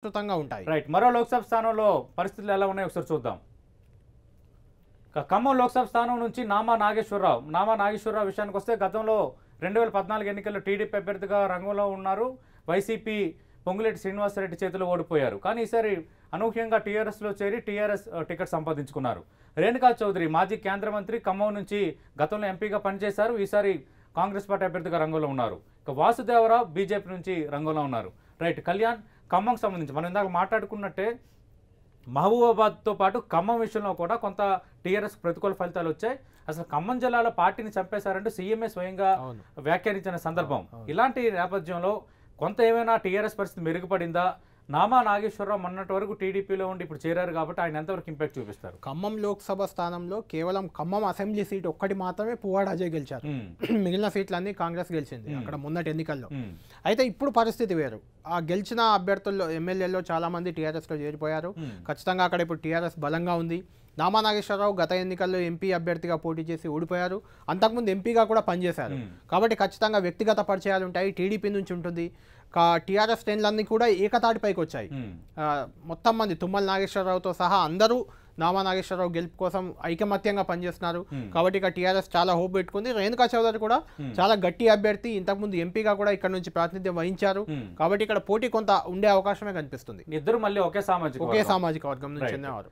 విస్తృతంగా ఉంటాయి. రైట్. మరో లోక్సభ స్థానంలో పరిస్థితులు ఎలా ఉన్నాయో ఒకసారి చూద్దాం. ఖమ్మం లోక్సభ స్థానం నుంచి నామా నాగేశ్వరరావు విషయానికి వస్తే గతంలో 2014 ఎన్నికల్లో టీడీపీ అభ్యర్థిగా రంగంలో ఉన్నారు. వైసీపీ పొంగులేటి శ్రీనివాసరెడ్డి చేతిలో ఓడిపోయారు. కానీ ఈసారి అనూహ్యంగా టీఆర్ఎస్లో చేరి టీఆర్ఎస్ టికెట్ సంపాదించుకున్నారు. రేణుకా చౌదరి మాజీ కేంద్ర మంత్రి, ఖమ్మం నుంచి గతంలో ఎంపీగా పనిచేశారు. ఈసారి కాంగ్రెస్ పార్టీ అభ్యర్థిగా రంగంలో ఉన్నారు. ఇక వాసుదేవరావు బీజేపీ నుంచి రంగంలో ఉన్నారు. రైట్. కళ్యాణ్, ఖమ్మంకి సంబంధించి మనం ఇందాక మాట్లాడుకున్నట్టే మహబూబాబాద్తో పాటు ఖమ్మం విషయంలో కూడా కొంత టీఆర్ఎస్ ప్రతికూల ఫలితాలు వచ్చాయి. అసలు ఖమ్మం జిల్లాలో పార్టీని చంపేశారంటూ సీఎంఏ స్వయంగా వ్యాఖ్యానించిన సందర్భం. ఇలాంటి నేపథ్యంలో కొంత ఏమైనా టీఆర్ఎస్ పరిస్థితి మెరుగుపడిందా? నామా నాగేశ్వరరావు మొన్నటి వరకు టీడీపీలో ఉండి ఇప్పుడు చేరారు కాబట్టి ఆయన ఎంతవరకు ఇంపాక్ట్ చూపిస్తారు? ఖమ్మం లోక్సభ స్థానంలో కేవలం ఖమ్మం అసెంబ్లీ సీట్ ఒక్కటి మాత్రమే పువ్వాడ అజయ్ గెలిచారు. మిగిలిన సీట్లన్నీ కాంగ్రెస్ గెలిచింది అక్కడ మొన్నటి ఎన్నికల్లో. అయితే ఇప్పుడు పరిస్థితి వేరు. ఆ గెలిచిన అభ్యర్థుల్లో ఎమ్మెల్యేల్లో చాలా మంది టీఆర్ఎస్లో చేరిపోయారు. ఖచ్చితంగా అక్కడ ఇప్పుడు టీఆర్ఎస్ బలంగా ఉంది. నామా నాగేశ్వరరావు గత ఎన్నికల్లో ఎంపీ అభ్యర్థిగా పోటీ చేసి ఓడిపోయారు. అంతకుముందు ఎంపీగా కూడా పనిచేశారు. కాబట్టి ఖచ్చితంగా వ్యక్తిగత పరిచయాలు ఉంటాయి. టీడీపీ నుంచి ఉంటుంది. టీఆర్ఎస్ శ్రేణులన్నీ కూడా ఏకతాటిపైకి వచ్చాయి. మొత్తం మంది తుమ్మల నాగేశ్వరరావుతో సహా అందరూ నామా నాగేశ్వరరావు గెలుపు కోసం ఐకమత్యంగా పనిచేస్తున్నారు. కాబట్టి ఇక టీఆర్ఎస్ చాలా హోప్ పెట్టుకుంది. రేణుకా చౌదరి కూడా చాలా గట్టి అభ్యర్థి. ఇంతకుముందు ఎంపీగా కూడా ఇక్కడ నుంచి ప్రాతినిధ్యం వహించారు. కాబట్టి ఇక్కడ పోటీ కొంత ఉండే అవకాశమే కనిపిస్తుంది. ఇద్దరు మళ్ళీ ఒకే సామాజిక వర్గం నుంచి చెందినవారు.